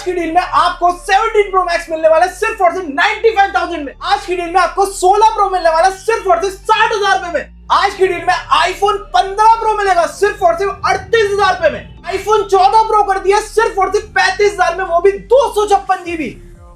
आज की डील में आपको 17 प्रो मैक्स मिलने वाला है सिर्फ और सिर्फ 95,000 में। आज की डील में आपको 16 प्रो मिलने वाला है सिर्फ और सिर्फ 60,000 रुपए में। आज की डील में आईफोन 15 प्रो मिलेगा सिर्फ और सिर्फ 38,000 रुपए में। आईफोन 14 प्रो कर दिया सिर्फ और सिर्फ 35,000 में, वो भी 256 जीबी।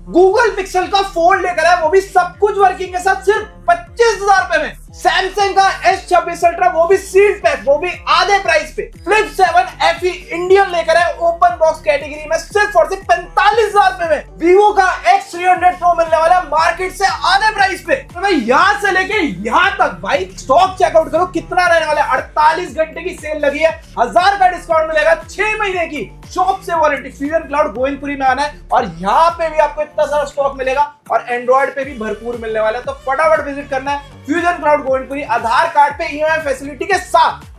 गूगल पिक्सल का फोन लेकर आया, वो भी सब कुछ वर्किंग के साथ सिर्फ 25,000 रुपए में। सैमसंग का S26 अल्ट्रा, वो भी सील्ड पैक, वो भी आधे प्राइस पे। फ्लिप 7 FE इंडियन लेकर आए ओपन बॉक्स कैटेगरी में सिर्फ और सिर्फ 45,000 रुपए में। वीवो का X300 प्रो मिलने वाला मार्केट से आधे प्राइस पे। तो भाई यहाँ से लेके यहाँ तक भाई स्टॉक चेकआउट करो कितना रहने वाला है। 48 घंटे की सेल लगी है, 1000 का डिस्काउंट मिलेगा, 6 महीने की शॉप से वारंटी। फ्यूजन क्लाउड गोविंदपुरी में आना है और यहाँ पे भी आपको इतना सारा स्टॉक मिलेगा और एंड्रॉइड पे भी भरपूर मिलने वाला है। तो फटाफट विजिट करना है फ्यूजन क्लाउड गोविंदपुरी, आधार कार्ड पे EMI फैसिलिटी के साथ।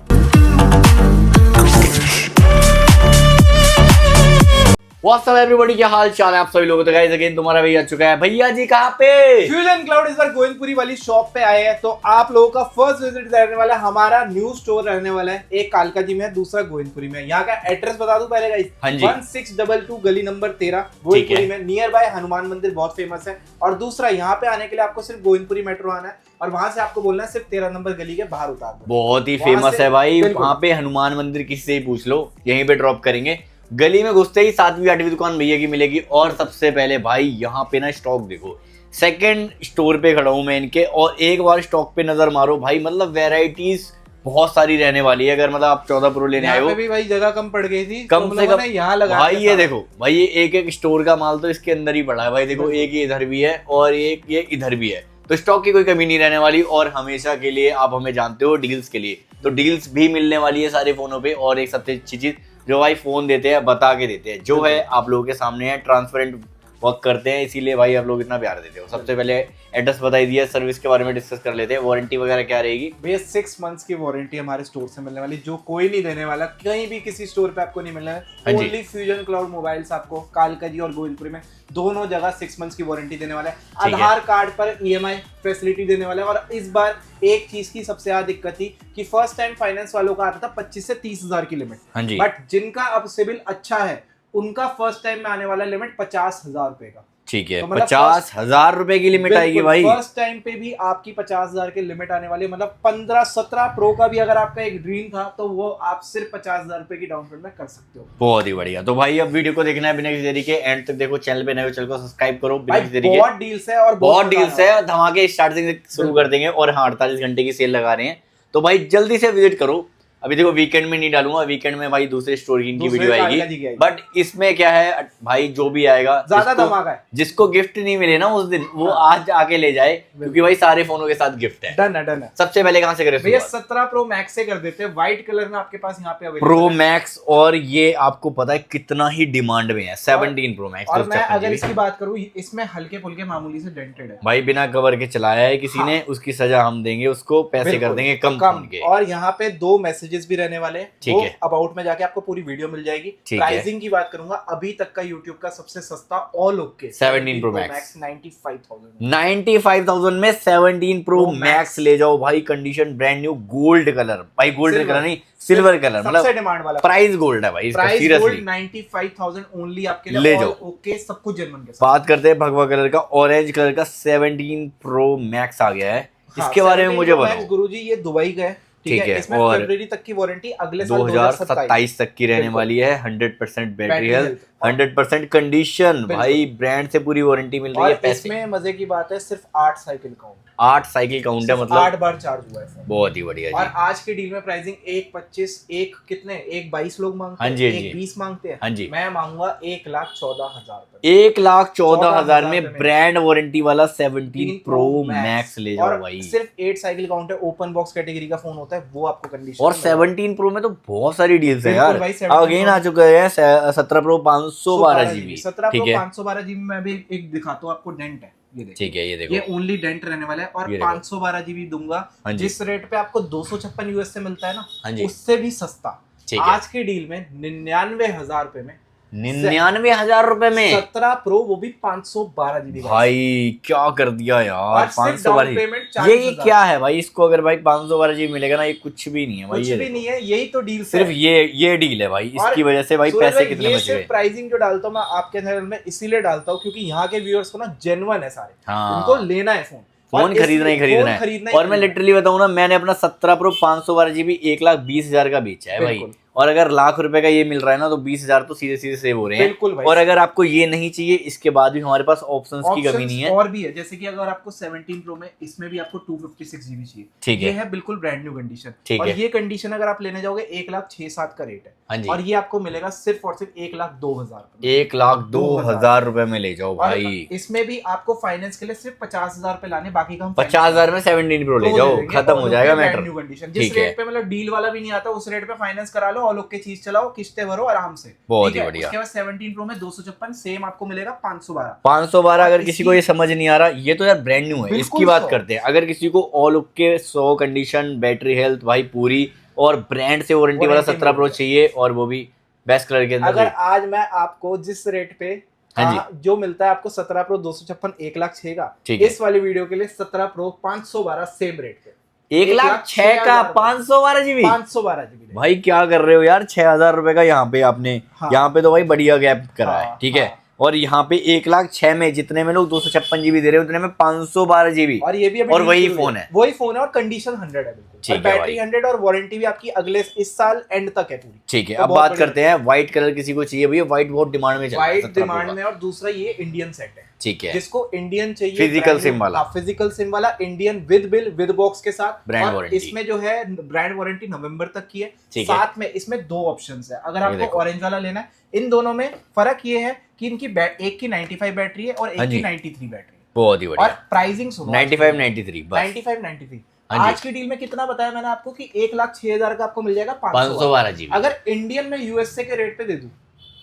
व्हाट्स अप एवरीबॉडी, क्या हाल चाल है आप सभी लोगों? तो गाइस अगेन तुम्हारा भैया आ चुका है। भैया जी कहाँ पे? फ्यूजन क्लाउड इस बार गोविंदपुरी वाली शॉप पे आए हैं। तो आप लोगों का फर्स्ट विजिट रहने वाला है, हमारा न्यू स्टोर रहने वाला है। एक कालका जी में है, दूसरा गोविंदपुरी में। यहाँ का एड्रेस बता दूं पहले गाइस? हाँ जी। 1622 गली नंबर 13 गोविंदपुरी में, नियर बाय हनुमान मंदिर, बहुत फेमस है। और दूसरा, यहाँ पे आने के लिए आपको सिर्फ गोविंदपुरी मेट्रो आना है और वहां से आपको बोलना है सिर्फ 13 नंबर गली के बाहर उतार दो। बहुत ही फेमस है भाई, वहाँ पे हनुमान मंदिर किसी से ही पूछ लो, यहीं पे ड्रॉप करेंगे। गली में घुसते ही 7वीं 8वीं दुकान भैया की मिलेगी। और सबसे पहले भाई यहाँ पे ना स्टॉक देखो, सेकंड स्टोर पे खड़ा हूँ मैं इनके, और एक बार स्टॉक पे नजर मारो भाई, मतलब वेराइटीज बहुत सारी रहने वाली है। अगर मतलब आप 14 प्रो लेने आए हो, भी भाई जगह कम पड़ गई थी, कम से कम यहाँ लगा भाई। ये देखो भाई, ये एक स्टोर का माल तो इसके अंदर ही पड़ा है भाई। देखो एक ये इधर भी है और एक ये इधर भी है, तो स्टॉक की कोई कमी नहीं रहने वाली। और हमेशा के लिए आप हमें जानते हो डील्स के लिए, तो डील्स भी मिलने वाली है सारे फोनों पे। और एक सबसे अच्छी चीज जो भाई फोन देते हैं बता के देते हैं, जो है आप लोगों के सामने है, ट्रांसपेरेंट वर्क करते हैं, इसीलिए भाई आप लोग इतना प्यार देते हो। सबसे पहले एड्रेस बताई दिया, सर्विस के बारे में डिस्कस कर लेते हैं। वारंटी वगैरह क्या रहेगी भैया? 6 मंथ्स की वारंटी हमारे स्टोर से मिलने वाली, जो कोई नहीं देने वाला, कहीं भी किसी स्टोर पे आपको नहीं मिलना है। ओनली फ्यूजन क्लाउड मोबाइल्स आपको कालका जी और गोविंदपुरी में दोनों जगह 6 मंथ्स की वारंटी देने वाला है। आधार कार्ड पर EMI फैसिलिटी देने वाला है। और इस बार एक चीज की सबसे ज्यादा दिक्कत थी कि फर्स्ट टाइम फाइनेंस वालों का आता था 25 से 30,000 की लिमिट, बट जिनका अब सिविल अच्छा है उनका फर्स्ट टाइम में आने वाला लिमिट 50,000 रुपए का। ठीक है, तो 50,000 रुपए की लिमिट आएगी भाई। फर्स्ट टाइम पे भी आपकी 50,000 की लिमिट आने वाली है। मतलब 15-17 प्रो का भी अगर आपका एक ड्रीम था तो वो आप सिर्फ 50,000 रुपए की डाउन पेमेंट कर सकते हो। बहुत ही बढ़िया। तो भाई अब वीडियो को देखना है बिना किसी देरी के, एंड तक देखो। चैनल पे नए हो चैनल को सब्सक्राइब करो बिना किसी देरी के। बहुत डील्स है और बहुत डील्स है, धमाके स्टार्टिंग से शुरू कर देंगे। और हाँ, 48 घंटे की सेल लगा रहे हैं, तो भाई जल्दी से विजिट करो। अभी देखो वीकेंड में नहीं डालूंगा, वीकेंड में भाई दूसरे स्टोर की इनकी वीडियो आएगी। बट इसमें क्या है भाई, जो भी आएगा ज्यादा धमाका है। जिसको गिफ्ट नहीं मिले ना उस दिन, वो आज आके ले जाए, क्योंकि भाई सारे फोनों के साथ गिफ्ट है। डन है। सबसे पहले कहां से करें भैया? 17 प्रो मैक्स से कर देते हैं। व्हाइट कलर में आपके पास यहाँ पे अवेलेबल प्रो मैक्स, और ये आपको पता है कितना ही डिमांड में है 17 प्रो मैक्स। और मैं अगर इसकी बात करूँ, इसमें हल्के फुल्के मामूली से डेंटेड है भाई, बिना कवर के चलाया है किसी ने, उसकी सजा हम देंगे उसको, पैसे कर देंगे कम के। और यहाँ पे 2 मैसेजेस भी रहने वाले हैं। ठीक है, अबाउट में जाके आपको पूरी वीडियो मिल जाएगी। प्राइसिंग की बात करूंगा, अभी तक का यूट्यूब का सबसे सस्ता ऑल ओके 17 प्रो मैक्स 95,000 में 17 प्रो मैक्स ले जाओ भाई। Condition brand new, gold colour भाई, गोल्ड कलर नहीं सिल्वर कलर, मतलब डिमांड वाला प्राइस गोल्ड है भाई इसका। सीरियसली 95,000 ओनली आपके लिए ले जाओ। ओके, सब कुछ जर्मन के साथ। बात करते हैं भगवा कलर का, ऑरेंज कलर का 17 प्रो मैक्स आ गया है। इसके बारे में मुझे बताओ गुरुजी। ये दुबई का है, ठीक है। इसमें फरवरी तक की वारंटी, अगले साल 2027 तक की रहने वाली है। 100% बैटरी हेल्थ, 100% कंडीशन भाई, ब्रांड से पूरी वारंटी मिल रही है। पैसे इसमें मजे की बात है, सिर्फ 8 साइकिल काउंट, 8 साइकिल काउंट है, मतलब 8 बार चार्ज हुआ है। बहुत ही बढ़िया। और आज की डील में प्राइसिंग 1.25, एक कितने, 1.22 लोग मांगते हैं, 1.20 मांगते हैं। हाँ जी, मैं मांगूंगा 1,14,000 1,14,000 में ब्रांड वारंटी वाला 17 प्रो मैक्स ले जाओ भाई। सिर्फ 8 साइकिल काउंट है, ओपन बॉक्स कैटेगरी का फोन होता है, वो आपको कंडीशन। और 17 प्रो में तो बहुत सारी डील्स है यार। अगेन आ चुके हैं 17 प्रो 512 जीबी। 17 प्रो 512 जीबी में अभी एक दिखाता हूँ आपको, डेंट है ये। ठीक है, ये देखो, ये ओनली डेंट रहने वाला है। और 512 जीबी दूंगा, जिस रेट पे आपको 256 यूएस से मिलता है ना, उससे भी सस्ता। आज की डील में 99,000 रुपए में 99,000 रुपए में 17 प्रो, वो भी 512 जीबी। भाई क्या कर दिया यार, 512 पेमेंट। ये क्या है भाई, इसको अगर भाई 512 जीबी मिलेगा ना, ये कुछ भी नहीं है भाई, कुछ ये भी नहीं है, यही तो डील सिर्फ ये डील है भाई, इसकी वजह से भाई पैसे कितने बच गए। प्राइसिंग जो डालता हूँ मैं आपके चैनल में इसीलिए डालता हूँ क्योंकि यहाँ के व्यूअर्स को ना जेन्युइन है सारे, उनको लेना है फोन खरीदना है। और मैं लिटरली बताऊं ना, मैंने अपना 17 प्रो 512 जीबी 1,20,000 का बेचा है भाई, और अगर लाख रुपए का ये मिल रहा है ना तो 20,000 तो सीधे सीधे सेव हो रहे हैं। बिल्कुल भाई। और अगर आपको ये नहीं चाहिए, इसके बाद भी हमारे पास ऑप्शंस की कमी नहीं है, और भी है, जैसे कि अगर आपको 17 प्रो में इसमें भी आपको 256 जीबी चाहिए, ठीक है, ये है बिल्कुल ब्रांड न्यू कंडीशन, ठीक और है, ये कंडीशन अगर आप लेने जाओगे 1,06,7 का रेट है, हाँ जी, और ये आपको मिलेगा सिर्फ और सिर्फ 1,02,000 1,02,000 रुपए में ले जाओ भाई। इसमें भी आपको फाइनेंस के लिए सिर्फ 50,000 रुपए लाने, बाकी का हम 50,000 में 17 प्रो ले जाओ, खत्म हो जाएगा मैटर। जिस रेट पे मतलब डील वाला भी नहीं आता, उस रेट पे फाइनेंस करा लो, ऑल के चीज चलाओ, किस्तें भरो आराम से, बहुत ही बढ़िया। उसके बाद 17 प्रो में 256 सेम आपको मिलेगा 512। अगर किसी को ये समझ नहीं आ रहा, ये तो यार ब्रांड न्यू है, इसकी बात करते हैं। अगर किसी को all okay 100 condition, battery health भाई पूरी, और ब्रांड से वारंटी वाला 17 प्रो चाहिए, और वो भी बेस्ट कलर के अंदर। अगर आज मैं आपको जिस रेट पे जो मिलता है आपको 17 प्रो 256 1,06,000 का, इस वाली वीडियो के लिए 17 प्रो 512 सेम रेट पे 1,06,000 का 512 जीबी, 512 जीबी भाई क्या कर रहे हो यार, 6,000 रुपए का यहाँ पे आपने, यहाँ पे तो भाई बढ़िया गैप करा है, ठीक है। और यहाँ पे 1,06,000 में जितने में लोग 256 जीबी दे रहे हैं, उतने में 512 जीबी, और ये भी और वही फोन है, और कंडीशन 100 है बिल्कुल, बैटरी 100, और वारंटी भी आपकी अगले इस साल एंड तक है पूरी, ठीक है। अब बात करते हैं व्हाइट कलर, किसी को चाहिए भैया, व्हाइट बहुत डिमांड में चल रहा है, व्हाइट डिमांड में, और दूसरा ये इंडियन सेट है, ठीक है, जिसको इंडियन चाहिए, फिजिकल सिम वाला, फिजिकल सिम वाला Indian, with bill with box के साथ, ब्रांड वारंटी। इसमें जो है ब्रांड वारंटी नवंबर तक की है, साथ में इसमें 2 ऑप्शंस है। अगर आपको ऑरेंज वाला लेना है, इन दोनों में फर्क ये है कि इनकी एक की 95 बैटरी है और एक की 93 बैटरी है, बहुत ही बढ़िया। और प्राइसिंग सुनो, 95-93 आज की डील में कितना बताया मैंने आपको कि 1,06,000 का आपको मिल जाएगा 512 जीबी। अगर इंडियन में यूएसए के रेट पे दे दूं,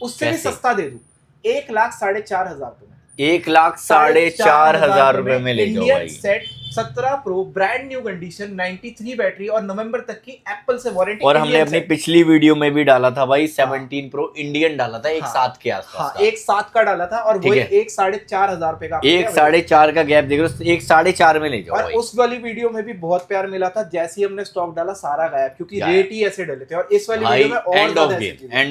उससे भी सस्ता दे दूं, 1,04,500 रुपए में, 1,04,500 रुपए में ले जाओ भाई। Set 17 pro brand new condition, 93 battery, और नवंबर तक की एप्पल से वारंटी। और हमने अपनी पिछली वीडियो में भी डाला था भाई, 17 प्रो इंडियन डाला था, 1,07 के आसपास, 1,07 का डाला था, और वो 1,04,500 रुपए का, 1,04,500 का गैप देख रहे हो, 1,04,500 में ले जाओ। और उस वाली वीडियो में भी बहुत प्यार मिला था, जैसे ही हमने स्टॉक डाला सारा गायब, क्योंकि रेट ही ऐसे डले थे, और इस वाली वीडियो में और एंड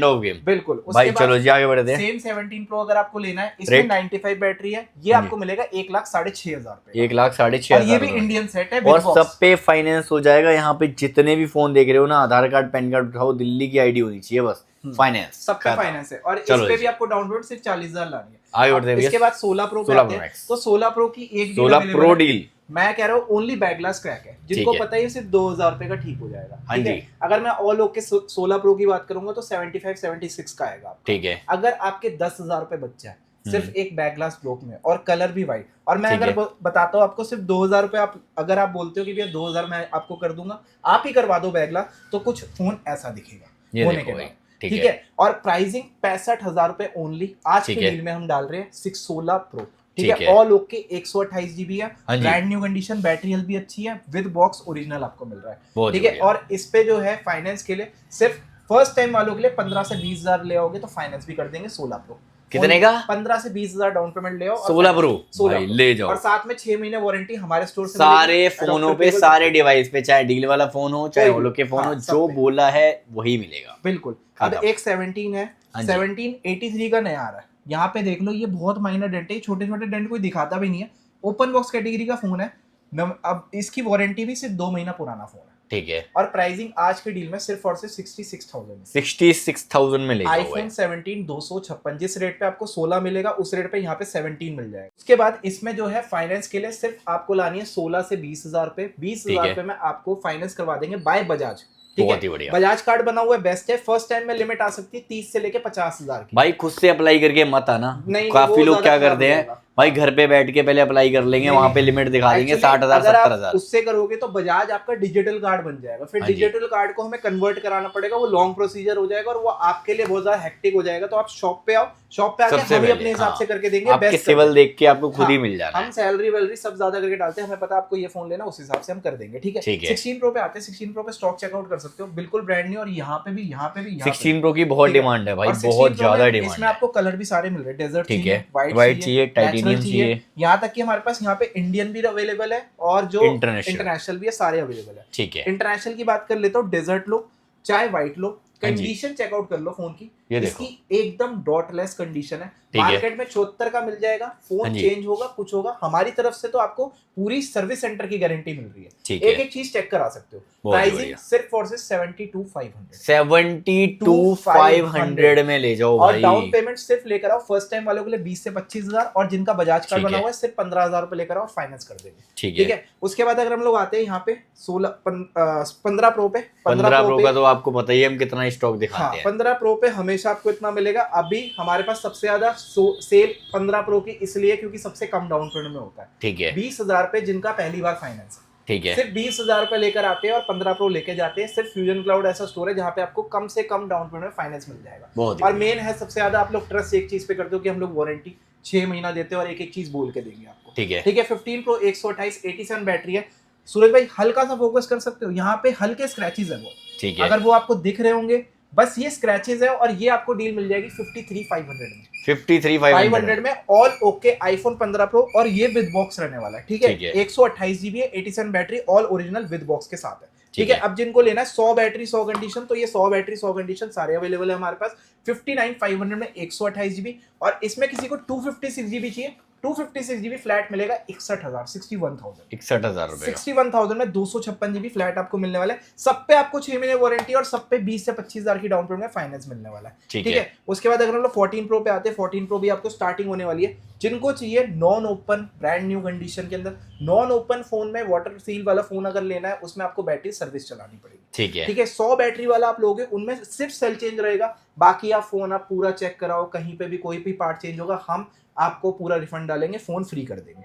ऑफ गेम बिल्कुल। भाई चलो जी आगे बढ़ते हैं। सेम 17 प्रो अगर आपको लेना है, इसमें 95 बैटरी है, ये आपको मिलेगा 1,06,500 रुपए, 1,06,500, ये भी इंडियन सेट है, और सब पे फाइनेंस हो जाएगा। यहाँ पे जितने भी फोन देख रहे हो ना, आधार कार्ड पैन कार्ड उठाओ, दिल्ली की आईडी होनी चाहिए बस, फाइनेंस सब पे फाइनेंस है, और इस पे भी आपको डाउन पेमेंट सिर्फ 40,000 लानी है। आगे बढ़ते हैं। इसके बाद 16 प्रो पे आते हैं, तो 16 प्रो की एक 16 प्रो डील मैं कह रहा हूँ ओनली बैक ग्लास क्रैक है, जिनको पता है सिर्फ 2,000 रुपए का ठीक हो जाएगा, ठीक है। अगर मैं ऑल ओके 16 प्रो की बात करूंगा तो 75-76 का आएगा, ठीक है। अगर आपके 10,000 रुपए बच जाए सिर्फ एक बैक ग्लास ब्लॉक में, और कलर भी व्हाइट, और मैं अगर बताता हूँ आपको, सिर्फ 2,000 रुपए आप अगर आप बोलते हो कि भैया 2,000 मैं आपको कर दूंगा, आप ही करवा दो बैक ग्लास, तो कुछ फोन ऐसा दिखेगा होने के बाद, ठीक है। और प्राइसिंग 65,000 रुपए ओनली आज के डील में हम डाल रहे हैं 16 प्रो, ठीक है। ऑल ओके 128 जीबी है, brand new condition, battery health भी अच्छी है, विद बॉक्स ओरिजिनल आपको मिल रहा है, ठीक है। और इस पे जो है फाइनेंस के लिए सिर्फ फर्स्ट टाइम वालों के लिए 15 से 20,000 ले आओगे तो फाइनेंस भी कर देंगे 16 प्रो। कितने का? 15 से 20,000 डाउन पेमेंट ले आओ, 16 प्रो भाई ले जाओ, और साथ में 6 महीने वारंटी हमारे स्टोर से सारे फोनों पे, सारे डिवाइस पे, चाहे डील वाला फोन हो चाहे ओलो के फोन हो, जो बोला है वही मिलेगा, बिल्कुल। अब एक 17 है, 1783 का नया आ रहा है, यहाँ पे देख लो, ये बहुत माइनर डेंट है, छोटे छोटे डेंट कोई दिखाता भी नहीं है, ओपन बॉक्स कैटेगरी का फोन है। अब इसकी वारंटी भी सिर्फ 2 महीना पुराना फोन है, ठीक है। और प्राइसिंग आज के डील में सिर्फ और सिर्फ 66,000 में ले जाओ। आईफोन 17 256, जिस रेट पे आपको 16 मिलेगा उस रेट पे यहाँ पे 17 मिल जाएगा। उसके बाद इसमें जो है फाइनेंस के लिए सिर्फ आपको लानी है 16 से 20,000 रुपए, 20,000 रुपए में आपको फाइनेंस करवा देंगे बाय बजाज, ठीक है। बजाज कार्ड बना हुआ है, बेस्ट है। फर्स्ट टाइम में लिमिट आ सकती है 30 से लेके 50,000 की। भाई खुद से अप्लाई करके मत आना, काफी लोग क्या करते हैं भाई, घर पे बैठ के पहले अप्लाई कर लेंगे, वहां पे लिमिट दिखा देंगे 60,000 70,000। उससे करोगे तो बजाज आपका डिजिटल कार्ड बन जाएगा, फिर डिजिटल कार्ड को हमें कन्वर्ट कराना पड़ेगा, वो लॉन्ग प्रोसीजर हो जाएगा और वो आपके लिए बहुत ज्यादा हेक्टिक हो जाएगा। तो आप शॉप पे आओ, शॉप पे आके सबसे हम ही पहले, अपने हिसाब हाँ। से करके देंगे, आपके बेस्ट सिविल देख के आपको खुद ही हाँ, मिल जाना हम है। सैलरी वैलरी सब ज्यादा करके डालते हैं, हमें पता है आपको ये फोन लेना, उस हिसाब से हम कर देंगे, ठीक है। ठीक है। 16 प्रो पे आते हैं, 16 प्रो पे स्टॉक चेकआउट कर सकते हो, बिल्कुल ब्रांड न्यू, और यहाँ पे भी 16 प्रो की बहुत ठीक है। डिमांड है भाई, और 16 बहुत Pro ज्यादा में डिमांड इसमें है। आपको कलर भी सारे मिल रहे हैं, डेजर्ट ठीक चाहिए, है, व्हाइट व्हाइट चाहिए, नेचुरल टाइटेनियम चाहिए, यहाँ तक कि हमारे पास यहाँ पे इंडियन भी अवेलेबल है और जो इंटरनेशनल भी है, सारे अवेलेबल है। ठीक है। इंटरनेशनल की बात कर लेता हूँ, डेजर्ट लो चाहे व्हाइट लो, कंडीशन चेकआउट कर लो फोन की, ये इसकी एकदम डॉटलेस कंडीशन है। ठीक है। मार्केट में 74 का मिल जाएगा, फोन चेंज होगा कुछ होगा, हमारी तरफ से तो आपको पूरी सर्विस सेंटर की गारंटी मिल रही है। ठीक एक है। एक चीज चेक करा सकते हो। बहुत प्राइसिंग बढ़िया। सिर्फ और सिर्फ 72,500 72,500 में ले जाओ और भाई। डाउन पेमेंट सिर्फ लेकर आओ फर्स्ट टाइम वालों के लिए 20 से 25,000, और जिनका बजाज कार्ड ठीक बना है। हुआ है सिर्फ 15,000 रुपए लेकर आओ, फाइनेंस कर देंगे। ठीक ठीक है। है। उसके बाद अगर हम लोग आते हैं यहाँ पे 15 प्रो पे, 15 प्रो का तो आपको पता ही है हम कितना स्टॉक दिखाते हैं। 15 प्रो पे हमेशा आपको इतना मिलेगा। अभी हमारे पास सबसे ज्यादा सेल 15 प्रो की इसलिए क्योंकि सबसे कम डाउन पेमेंट में होता है। ठीक है। 20,000 पे जिनका पहली बार फाइनेंस है, ठीक है। सिर्फ 20,000 रुपए लेकर आते हैं और 15 प्रो लेके जाते हैं। सिर्फ फ्यूजन क्लाउड ऐसा स्टोर है जहाँ पे आपको कम से कम डाउन पेमेंट में फाइनेंस मिल जाएगा। और मेन है सबसे ज्यादा आप लोग ट्रस्ट एक चीज पे करते हो कि हम लोग वारंटी 6 महीना देते हैं और एक एक चीज बोल के देंगे आपको। ठीक है। ठीक है। 15 प्रो 128 87 बैटरी है। सूरज भाई हल्का सा फोकस कर सकते हो, यहाँ पे हल्के स्क्रैचेस है वो, ठीक है। अगर वो आपको दिख रहे होंगे, बस ये स्क्रैचेस है, और ये आपको डील मिल जाएगी 53,500 में। 53,500 में ऑल ओके आईफोन 15 प्रो, और ये विद बॉक्स रहने वाला है। ठीक है। 128 GB है, 87 battery, all original with box के साथ है। ठीक है। अब जिनको लेना है 100 बैटरी 100 कंडीशन, तो ये 100 बैटरी 100 कंडीशन सारे अवेलेबल है हमारे पास। 59,500 में 128 GB, और इसमें किसी को 256 GB चाहिए, 256 GB फ्लैट मिलेगा 61,000 61,000 रुपए 61,000 में 256 GB फ्लैट आपको मिलने वाला है। सब पे आपको 6 महीने वारंटी और सब पे 20 से 25,000 की डाउन पेमेंट में फाइनेंस मिलने वाला है। ठीक है। उसके बाद अगर हम लोग 14 प्रो पे आते हैं, 14 प्रो भी आपको स्टार्टिंग होने वाली है। जिनको चाहिए non open brand new condition के अंदर, नॉन ओपन फोन में वाटर सील वाला फोन अगर लेना है, उसमें आपको बैटरी सर्विस चलानी पड़ेगी। ठीक है। ठीक है। 100 बैटरी वाला आप लोगे, उनमें सिर्फ सेल चेंज रहेगा, बाकी आप फोन आप पूरा चेक कराओ, कहीं पे भी कोई भी पार्ट चेंज होगा हम आपको पूरा रिफंड डालेंगे, फोन फ्री कर देंगे।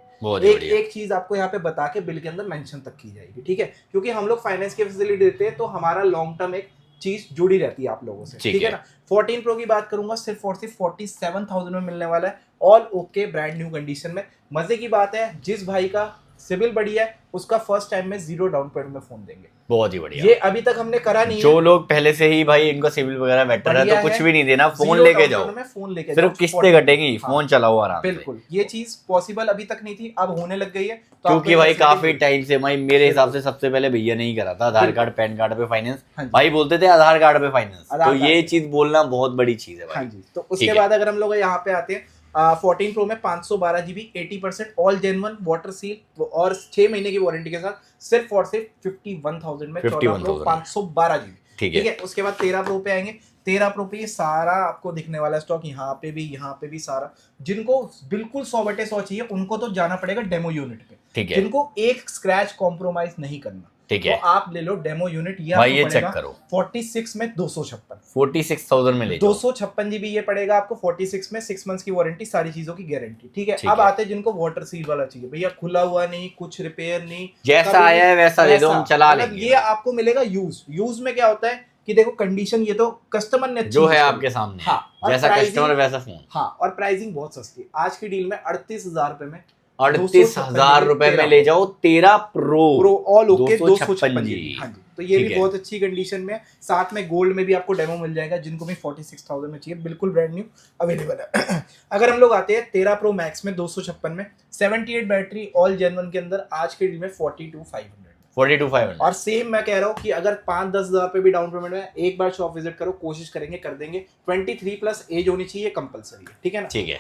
एक चीज आपको यहाँ पे बता के बिल के अंदर मेंशन तक की जाएगी। ठीक है। क्योंकि हम लोग फाइनेंस की फैसिलिटी देते हैं, तो हमारा लॉन्ग टर्म एक चीज जुड़ी रहती है आप लोगों से। ठीक है ना। 14 प्रो की बात करूंगा, सिर्फ और सिर्फ 47,000 में मिलने वाला है, all okay brand new condition में। मजे की बात है, जिस भाई का सिविल बढ़िया है उसका फर्स्ट टाइम में 0 डाउन पेमेंट में फोन देंगे। बहुत ही बढ़िया। ये अभी तक हमने करा नहीं जो है। लोग पहले से ही भाई इनका सिविल वगैरह बेटर है, तो कुछ भी नहीं देना, फोन लेके जाओ, फोन लेके सिर्फ किस्तें कटेंगी, फोन चलाओ आराम से। बिल्कुल, ये चीज पॉसिबल अभी तक नहीं थी, अब होने लग गई है। तो क्योंकि भाई काफी टाइम से भाई मेरे हिसाब से सबसे पहले भैया नहीं करा था आधार कार्ड पैन कार्ड पे फाइनेंस, भाई बोलते थे आधार कार्ड पे फाइनेंस, तो ये चीज बोलना बहुत बड़ी चीज है भाई। हाँ जी। तो उसके बाद अगर हम लोग यहाँ पे आते हैं 14 प्रो में 512 GB 80% all genuine water seal और 6 महीने की वारंटी के साथ, सिर्फ और सिर्फ 51,000 में 14 प्रो 512 GB। ठीक है। उसके बाद 13 प्रो पे आएंगे। 13 प्रो पे ये सारा आपको दिखने वाला स्टॉक, यहाँ पे भी सारा। जिनको बिल्कुल 100/100 चाहिए उनको तो जाना पड़ेगा डेमो यूनिट पे। ठीक है। जिनको एक स्क्रैच कॉम्प्रोमाइज नहीं करना, ठीक है, तो आप ले लो डेमो यूनिट। ये भाई ये चेक करो, 46 में 256, 46,000 में ले 256 GB ये पड़ेगा आपको 46 में, 6 मंथ्स की वारंटी, सारी चीजों की गारंटी। ठीक है। अब आते हैं जिनको वाटर सील वाला चाहिए, भैया खुला हुआ नहीं, कुछ रिपेयर नहीं, जैसा आया है वैसा दे दो, हम चला लेंगे। ये आपको मिलेगा यूज में क्या होता है कि देखो कंडीशन, ये तो कस्टमर ने जो है आपके सामने, हाँ, जैसा कस्टमर वैसा फोन। हाँ, और प्राइसिंग बहुत सस्ती है आज की डील में, 38,000 रुपए में 38,000 रुपए में ले जाओ 13 प्रो ऑल ओके 256 जी। हाँ जी। तो ये भी बहुत अच्छी कंडीशन में, साथ में गोल्ड में भी आपको डेमो मिल जाएगा, जिनको भी 46,000 में चाहिए, बिल्कुल ब्रांड न्यू अवेलेबल है। अगर हम लोग आते हैं 13 प्रो मैक्स में 256 में 78 बैटरी ऑल जेन्युइन के अंदर, आज के डील में 42,500। और सेम मैं कह रहा हूँ कि अगर 5-10 हजार पे भी डाउन पेमेंट में, एक बार शॉप विजिट करो, कोशिश करेंगे कर देंगे। 23+ एज होनी चाहिए, कंपलसरी है। ठीक है ना। ठीक है।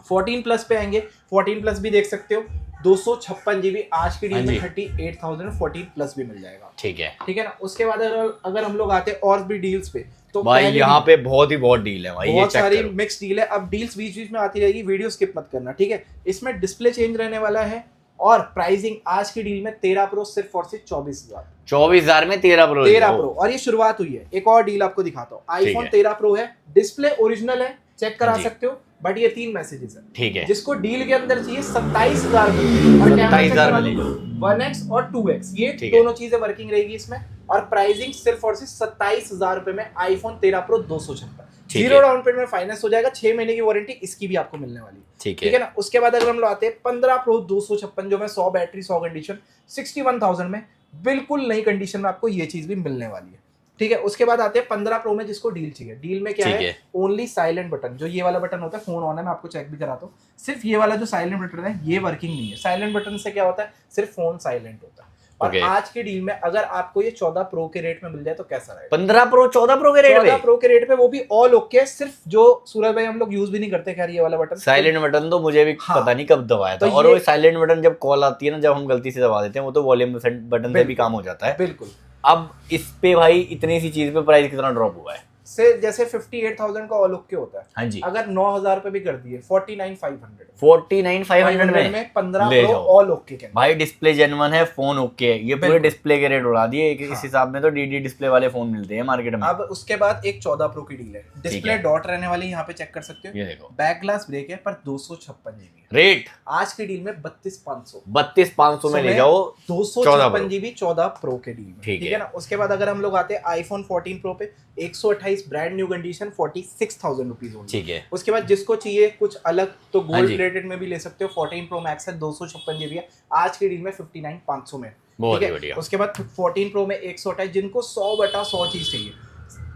14+ पे आएंगे, 14+ भी देख सकते हो, 256 GB आज की डील में 38,000 में 14+ भी मिल जाएगा। ठीक है। ठीक है ना। उसके बाद अगर हम लोग आते हैं और भी डील्स पे, तो भाई यहाँ पे बहुत डील है भाई, बहुत सारी मिक्स डील है। अब डील्स बीच बीच में आती रहेगी, वीडियो स्किप मत करना। ठीक है। इसमें डिस्प्ले चेंज रहने वाला है, और प्राइसिंग आज की डील में 13 प्रो सिर्फ और सिर्फ 24,000 में 13 प्रो। और ये शुरुआत हुई है। एक और डील आपको दिखाता हूँ, आईफोन 13 प्रो है, डिस्प्ले ओरिजिनल है, चेक करा सकते हो, बट ये 3 मैसेजेस है। ठीक है। जिसको डील के अंदर चाहिए 27,000 और 27,000 में ले लो 1x और 2x, ये दोनों चीजें वर्किंग रहेगी इसमें। और प्राइसिंग सिर्फ और सिर्फ 27,000 रुपए में आईफोन 13 प्रो 256। ठीक 0 है। डाउन पेमेंट में फाइनेंस हो जाएगा, 6 महीने की वारंटी इसकी भी आपको मिलने वाली है। ठीक ठीक है ना। उसके बाद अगर हम लोग आते हैं 15 प्रो 256 जो में 100 बैटरी 100 कंडीशन 61,000 में, बिल्कुल नई कंडीशन में आपको ये चीज भी मिलने वाली है। ठीक है। उसके बाद आते हैं 15 प्रो में, जिसको डील चाहिए। डील में क्या ठीक है, है। ओनली साइलेंट बटन, जो ये वाला बटन होता है फोन ऑन है, मैं आपको चेक भी कराता हूँ। सिर्फ ये वाला जो साइलेंट बटन है ये वर्किंग नहीं है। साइलेंट बटन से क्या होता है, सिर्फ फोन साइलेंट होता है। और Okay. आज की डील में अगर आपको ये 14 प्रो के रेट में मिल जाए तो कैसा रहेगा? 15 प्रो 14 प्रो के रेट 14 में, प्रो के रेट पे, वो भी ऑल ओके। सिर्फ जो सूरज भाई हम लोग यूज भी नहीं करते खैर ये वाला बटन, साइलेंट बटन तो मुझे भी हाँ। पता नहीं कब दबाया था। तो और ये- वो साइलेंट बटन जब कॉल आती है ना, जब हम गलती से दबा देते हैं, वो तो वॉल्यूम बटन से भी काम हो जाता है। बिल्कुल। अब इस पे भाई इतनी सी चीज पे प्राइस कितना ड्रॉप हुआ है? से जैसे 58,000 का ऑल ओके होता है, हाँ जी, अगर 9,000 पे भी कर दिए 49,500 49,500 में 15 ले प्रो जाओ। ऑल ओके के अंदर। भाई डिस्प्ले जेन्युइन है, फोन ओके है, ये पूरे बिल्कुल। डिस्प्ले के रेट उड़ा दिए। हाँ। इस हिसाब में तो डीडी डिस्प्ले वाले फोन मिलते हैं मार्केट में। अब उसके बाद एक 14 प्रो की डील है। डिस्प्ले डॉट रहने वाली, यहाँ पे चेक कर सकते हो। ये देखो बैक ग्लास ब्रेक है, पर 256 जीबी है। रेट आज की डील में 32,500 32,500 में ले जाओ 256 जीबी 14 प्रो के डील में। ठीक ठीक है है ना। उसके बाद अगर हम लोग आते हैं आईफोन 14 प्रो पे 128 ब्रांड न्यू कंडीशन 46,000 रुपीज होंगे। ठीक है। उसके बाद जिसको चाहिए कुछ अलग तो हाँ गोल्ड जी। प्लेटेड में भी ले सकते हो। 14 प्रो मैक्स है, 256 जीबी है, आज की डील में 59,500 में। बहुत ठीक ही है। बढ़िया। उसके बाद 14 प्रो में 128, जिनको 100/100 चीज चाहिए।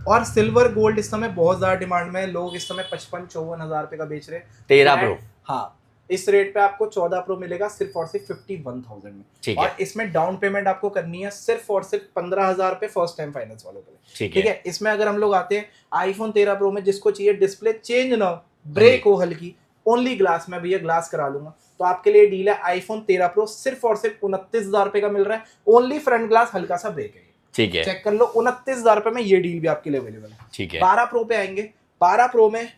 और सिल्वर गोल्ड इस समय बहुत ज्यादा डिमांड में है, लोग इस समय 55-54 हजार रुपए का बेच रहे हैं। 13 प्रो, हाँ, इस रेट पे आपको 14 प्रो मिलेगा सिर्फ और सिर्फ 51,000 में। ठीक है। और इसमें डाउन पेमेंट आपको करनी है सिर्फ और सिर्फ 15,000 रुपए फर्स्ट टाइम फाइनेंस वालों के लिए। ठीक ठीक है। है। इसमें अगर हम लोग आते हैं आईफोन 13 प्रो में, जिसको चाहिए डिस्प्ले चेंज ना हो, ब्रेक हो हल्की, ओनली ग्लास में, भैया ग्लास करा लूंगा, तो आपके लिए डील है आईफोन 13 प्रो सिर्फ और सिर्फ 29,000 रुपए का मिल रहा है। ओनली फ्रंट ग्लास हल्का सा ब्रेक है, ठीक है। चेक कर लो। 29,000 रुपए में ये डील भी आपके लिए अवेलेबल है। ठीक है। 12 प्रो पे आएंगे। 12 प्रो में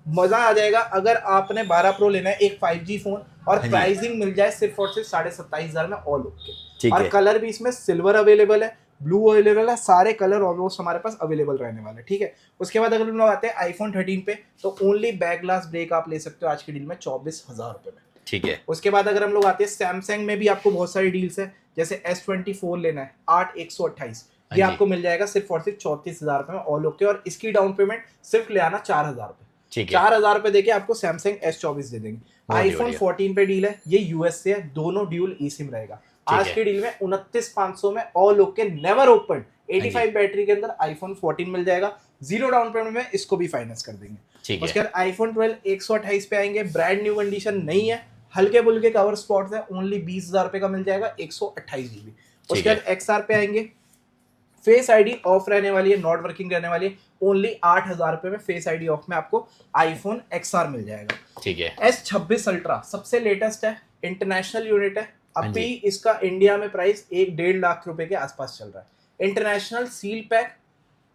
मजा आ जाएगा। अगर आपने 12 प्रो लेना है, एक 5G फोन, और हाँ जी। प्राइसिंग मिल जाए सिर्फ और सिर्फ 27,500 में ऑल ओके। ठीक और है। कलर भी इसमें सिल्वर अवेलेबल है, ब्लू अवेलेबल है, सारे कलर ऑलमोस्ट हमारे पास अवेलेबल रहने वाले हैं। ठीक है। उसके बाद अगर हम लोग आते हैं आईफोन 13 पे, तो ओनली बैक ग्लास ब्रेक आप ले सकते हो आज की डील में 24,000 रुपए में। ठीक है। उसके बाद अगर हम लोग आते हैं सैमसंग में भी आपको बहुत सारी डील्स है। जैसे S24 लेना है 8,128, ये हाँ जी। आपको मिल जाएगा सिर्फ और सिर्फ 34,000 रुपए में ऑल ओके। और इसकी डाउन पेमेंट सिर्फ ले आना 4,000 रुपए। ठीक है। 4,000 रुपए देके आपको सैमसंग S24 दे देंगे। बहुत ही आईफोन बढ़िया। 14 पे डील है, ये यूएस से है, दोनों ड्यूल ई सिम रहेगा। ठीक आज है। की डील में 29,500 में ऑल ओके, नेवर ओपन, जी। 85 बैटरी के अंदर आईफोन 14 मिल जाएगा। 0 डाउन पेमेंट में इसको भी फाइनेंस कर देंगे। ठीक उसके है। बाद आईफोन 12 128 पे आएंगे, ब्रांड न्यू कंडीशन नहीं है, हल्के बुल्के कवर स्पॉट्स है, ओनली 20,000 रुपए का मिल जाएगा 128 जीबी। उसके बाद XR पे आएंगे, फेस आईडी ऑफ रहने वाली है, नॉट वर्किंग रहने वाली है, ओनली 8,000 रुपए में फेस आईडी ऑफ में आपको आईफोन XR मिल जाएगा। ठीक है। S26 अल्ट्रा सबसे लेटेस्ट है, इंटरनेशनल यूनिट है। हाँ अभी जी। इसका इंडिया में प्राइस 1.5 लाख रुपए के आसपास चल रहा है। इंटरनेशनल सील पैक,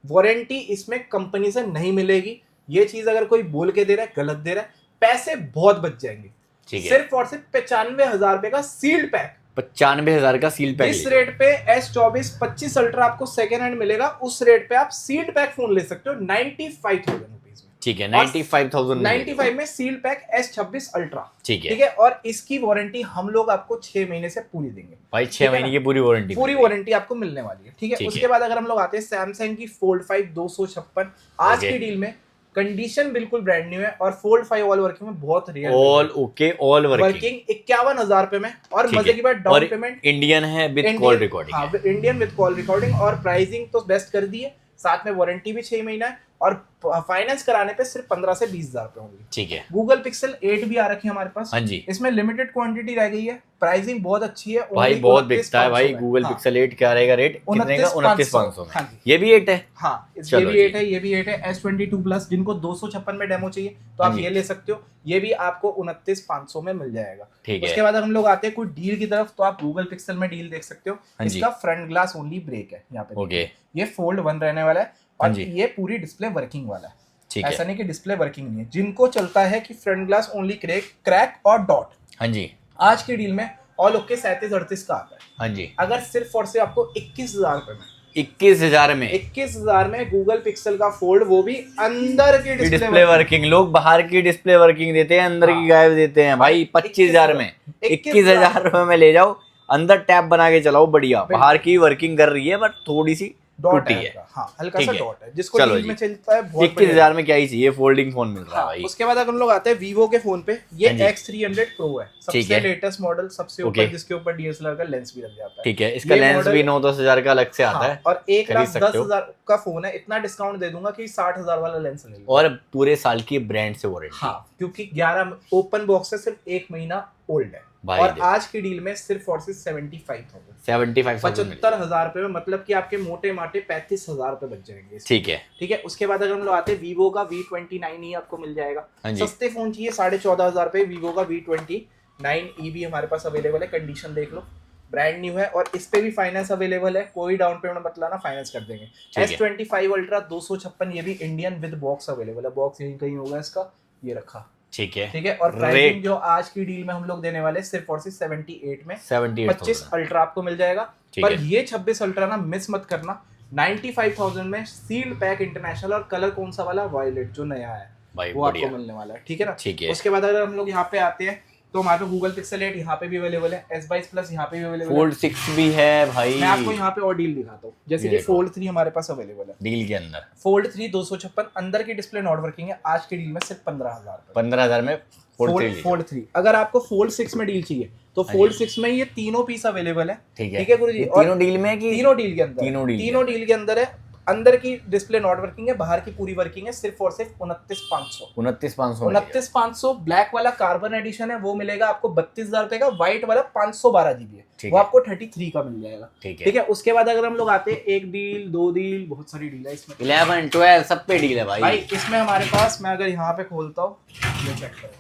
वारंटी इसमें कंपनी से नहीं मिलेगी। ये चीज अगर कोई बोल के दे रहा है, गलत दे रहा है, पैसे बहुत बच जाएंगे। ठीक है। सिर्फ और सिर्फ 95,000 रुपए का सील्ड पैक। 95,000 का सील पैक। इस रेट पे S24 25 अल्ट्रा आपको सेकेंड हैंड मिलेगा, उस रेट पे आप सील्ड पैक फोन ले सकते हो 95,000 रुपीज में। ठीक है। 95,000 95 में सील्ड पैक S26 अल्ट्रा। ठीक है। ठीक है। और इसकी वारंटी हम लोग आपको 6 महीने से पूरी देंगे भाई ठीक 6 है महीने ना? की पूरी वारंटी, पूरी वारंटी आपको मिलने वाली है। ठीक है। ठीक उसके है। बाद अगर हम लोग आते हैं सैमसंग की फोल्ड 5 256, आज ओके। की डील में कंडीशन बिल्कुल ब्रांड न्यू है, और फोल्ड 5 ऑल वर्किंग में बहुत real all okay, all working, working 51,000 रुपए में। और ठीक मजे है। की बात, और डाउन पेमेंट इंडियन है विद कॉल रिकॉर्डिंग। हाँ, इंडियन विद कॉल रिकॉर्डिंग, और प्राइसिंग तो बेस्ट कर दी है, साथ में वारंटी भी 6 महीना है, और फाइनेंस कराने पे सिर्फ 15 से 20,000 रुपए होंगे। ठीक है। गूगल पिक्सल 8 भी आ रखी है हमारे पास। हाँ जी। इसमें लिमिटेड क्वांटिटी रह गई है, प्राइसिंग बहुत अच्छी है। भाई only बहुत बिकता है भाई 29,500 गूगल हाँ, पिक्सल 8। क्या रहेगा रेट कितने का? 29,500 में। हाँ जी। ये भी 8 है। हाँ, ये चलो भी जी। 8 है, ये भी 8 है। S22 प्लस जिनको 256 में डेमो चाहिए तो हाँ आप जी। ये ले सकते हो, ये भी आपको 29,500 में मिल जाएगा। ठीक है। उसके बाद हम लोग आते हैं कोई डील की तरफ, तो आप गूगल पिक्सल में डील देख सकते हो। हाँ जी। इसका फ्रंट ग्लास ओनली ब्रेक है यहाँ पे। ओके। ये फोल्ड 1 रहने वाला है, हाँ और जी। ये पूरी डिस्प्ले वर्किंग वाला है। ठीक ऐसा है। नहीं कि डिस्प्ले वर्किंग नहीं है। जिनको चलता है कि फ्रंट ग्लास ओनली क्रैक और डॉट, हाँ जी। आज की डील में ऑल ओके 3738 का आता है। हाँ जी। अगर सिर्फ और सिर्फ आपको 21,000 रुपए में, 21,000 में 21,000 में गूगल पिक्सल का फोल्ड, वो भी अंदर की डिस्प्ले वर्किंग। लोग बाहर की डिस्प्ले वर्किंग देते हैं, अंदर की गायब देते हैं। भाई 25,000 में 21,000 रुपए में ले जाओ, अंदर टैब बना के चलाओ, बढ़िया। बाहर की वर्किंग कर रही है बट थोड़ी सी डॉट टूटी है है। हल्का, हाँ हल्का ठीक सा है। डॉट है, जिसको चलो डील जी। में चलता है बहुत 21,000 में क्या ही चाहिए, फोल्डिंग फोन मिल रहा है हाँ, भाई। उसके बाद अगर हम लोग आते हैं वीवो के फोन पे, ये हाँ जी। X300 Pro है, ठीक सबसे है। लेटेस्ट मॉडल, सबसे ओके। ऊपर, जिसके ऊपर DSLR का लेंस भी लग जाता है। ठीक है, इसका ये लेंस model- भी 9-10 हजार का अलग से आता हाँ, है, और खरीद सकते हो। 1,10,000 का फोन है, इतना डिस्काउंट दे दूंगा कि 60,000 वाला लेंस ले लो। और पूरे साल की ब्रांड से वारंटी। हाँ, क्योंकि 11 ओपन बॉक्स है, सिर्फ 1 महीना ओल्ड है। भाई और देखो। आज की डील में सिर्फ और सिर्फ 75,000 75,000 75,000 रुपए में, मतलब कि आपके मोटे माटे 35,000 रुपए बच जाएंगे। ठीक है। ठीक है, उसके बाद अगर हम लोग आते हैं वीवो का V29 आपको मिल जाएगा। हाँ जी। सस्ते फोन चाहिए 14,500 रुपए, वीवो का V29 भी हमारे पास अवेलेबल है, कंडीशन देख लो, ब्रांड न्यू है, और इस पे भी फाइनेंस अवेलेबल है, कोई डाउन पेमेंट मत लाना, फाइनेंस कर देंगे। S25 अल्ट्रा 256, ये भी इंडियन विद बॉक्स अवेलेबल है, बॉक्स यहीं कहीं होगा इसका, ये रखा। ठीक है। ठीक है, और प्राइसिंग जो आज की डील में हम लोग देने वाले सिर्फ और सिर्फ 78 में 25 अल्ट्रा आपको मिल जाएगा। पर ये 26 अल्ट्रा ना मिस मत करना, 95,000 में सील्ड पैक इंटरनेशनल, और कलर कौन सा वाला, वायलेट जो नया है भाई, वो आपको मिलने वाला है। ठीक है ना। ठीक है। उसके बाद अगर हम लोग यहाँ पे आते हैं तो हमारे पे गूगल पिक्सल 8 यहाँ पे भी अवेलेबल है, S22 प्लस यहाँ पे भी अवेलेबल है, फोल्ड 6 भी है भाई। मैं आपको यहाँ पे और डील दिखाता हूँ, जैसे कि फोल्ड 3 हमारे पास अवेलेबल है। डील के अंदर फोल्ड 3 256, अंदर की डिस्प्ले नॉट वर्किंग है, आज की डील में सिर्फ 15,000 15,000 में फोल्ड 3। अगर आपको फोल्ड 6 में डील चाहिए तो फोल्ड 6 में ये तीनों पीस अवेलेबल है। ठीक है। ठीक है गुरुजी, तीनों डील में कि तीनों डील के अंदर, तीनों डील के अंदर है। अंदर की डिस्प्ले नॉट वर्किंग है, बाहर की पूरी वर्किंग है, सिर्फ और सिर्फ 29,500 29,500। ब्लैक वाला कार्बन एडिशन है, वो मिलेगा आपको 32,000 रुपए का, व्हाइट वाला 512 GB है, वो आपको 33 का मिल जाएगा। ठीक है। उसके बाद अगर हम लोग आते हैं, एक डील, दो डील, बहुत सारी डील है इसमें, 11, 12 सब पे डील है भाई। इसमें हमारे पास, मैं अगर यहाँ पे खोलता हूँ, ये चेक करो,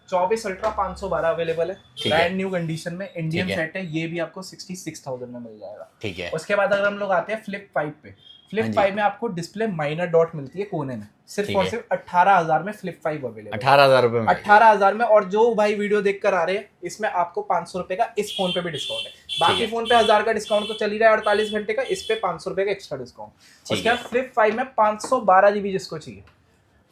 24 अल्ट्रा 512 अवेलेबल है, ब्रांड न्यू कंडीशन में, इंडियन सेट है, ये भी आपको 66,000 में मिल जाएगा। ठीक है। उसके बाद अगर हम लोग आते हैं फ्लिप 5 पे, फ्लिप 5 में आपको डिस्प्ले माइनर डॉट मिलती है कोने में, सिर्फ और सिर्फ 18,000 में फ्लिप 5 अवेलेबल, 18,000 रुपए में, 18,000 में। और जो भाई वीडियो देख कर आ रहे हैं, इसमें आपको 500 रुपए का इस फोन पे भी डिस्काउंट है, बाकी फोन पे 1000 का डिस्काउंट तो चल ही रहा है 48 घंटे का, इस पे 500 रुपए का एक्स्ट्रा डिस्काउंट। उसके बाद फ्लिप 5 में 512 GB जिसको चाहिए,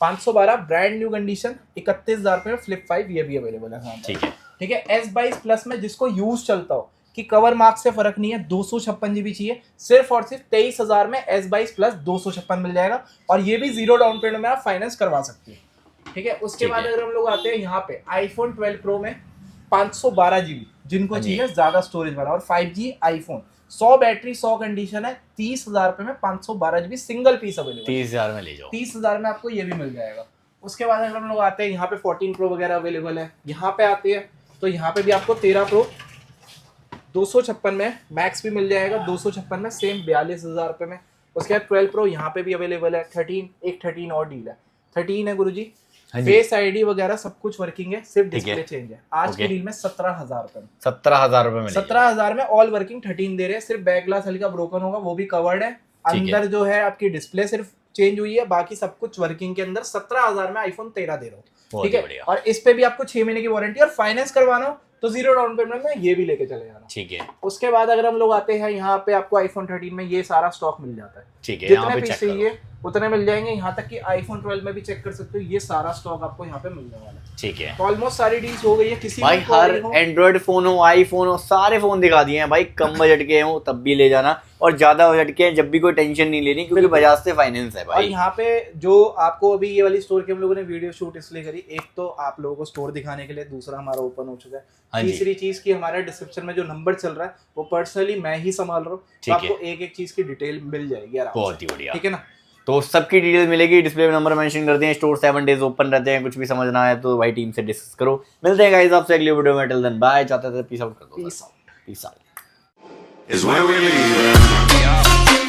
512 ब्रांड न्यू कंडीशन, 31,000 रुपए में फ्लिप 5 ये भी अवेलेबल है। ठीक है। S22 प्लस में जिसको यूज चलता हो कि कवर मार्क से फर्क नहीं है, 256 GB चाहिए, सिर्फ और सिर्फ 23,000 में S22 प्लस 256 मिल जाएगा, और ये भी जीरो डाउन पेमेंट में आप फाइनेंस करवा सकते हैं। ठीक है। उसके बाद अगर हम लोग आते हैं यहाँ पे iPhone 12 Pro में 512 GB, जिनको चाहिए ज्यादा स्टोरेज वाला, और 5G iPhone, 100 बैटरी 100 कंडीशन है, 30,000 रुपए में 512 GB सिंगल पीस अवेलेबल, 30,000 में ले जाओ, 30,000 में आपको ये भी मिल जाएगा। उसके बाद अगर हम लोग आते हैं यहाँ पे 14 Pro वगैरह अवेलेबल है। यहाँ पे आते हैं तो यहाँ पे भी आपको 13 Pro 256 में, मैक्स भी मिल जाएगा 256 में, सेम 42,000 रुपए में। उसके बाद 12 Pro यहाँ पे भी अवेलेबल है। 13 और डील है, 13 है गुरुजी, फेस आईडी वगैरह सब कुछ वर्किंग है, सिर्फ डिस्प्ले चेंज है। आज की डील में 17,000 रुपए में, 17,000 रुपए में, 17,000 में ऑल वर्किंग 13 दे रहे हैं, सिर्फ बैक ग्लास हल्का ब्रोकन होगा, वो भी कवर्ड है। अंदर जो है आपकी डिस्प्ले सिर्फ चेंज हुई है, बाकी सब कुछ वर्किंग के अंदर। 17,000 में iPhone 13 दे रहा हूँ। ठीक है। और इस पे भी आपको 6 महीने की वारंटी, और फाइनेंस करवाना हो तो जीरो डाउन पेमेंट में ये भी लेके चले जाना। ठीक है। उसके बाद अगर हम लोग आते हैं यहाँ पे, आपको iPhone 13 में ये सारा स्टॉक मिल जाता है। ठीक है। जितने पीस चाहिए उतने मिल जाएंगे, यहाँ तक कि iPhone 12 में भी चेक कर सकते हो, ये सारा स्टॉक आपको यहाँ पे मिलने वाला है। ठीक है। ऑलमोस्ट सारी डील्स हो गई है। किसी भाई हर एंड्रॉइड फोन हो, आईफोन हो, सारे फोन दिखा दिए हैं भाई। कम बजट के हो तब भी ले जाना, और ज्यादा बजट के जब भी कोई टेंशन नहीं लेनी, क्योंकि बजाज से फाइनेंस है भाई। और यहाँ पे जो आपको अभी ये वाली स्टोर की हम लोगों ने वीडियो शूट इसलिए करी, एक तो आप लोगों को स्टोर दिखाने के लिए, दूसरा हमारा ओपन हो चुका है, तीसरी चीज की हमारे डिस्क्रिप्शन में जो नंबर चल रहा है वो पर्सनली मैं ही संभाल रहा हूँ, तो आपको एक एक चीज की डिटेल मिल जाएगी। बहुत ही बढ़िया। ठीक है ना। तो सबकी डिटेल मिलेगी, डिस्प्ले में नंबर मेंशन कर दिए। स्टोर 7 डेज ओपन रहते हैं, कुछ भी समझना है तो भाई टीम से डिस्कस करो। मिलते हैं गाइस आपसे अगली वीडियो में। टिल देन बाय, चाहते थे पीस आउट कर दो। Peace out. Peace out is where we leave.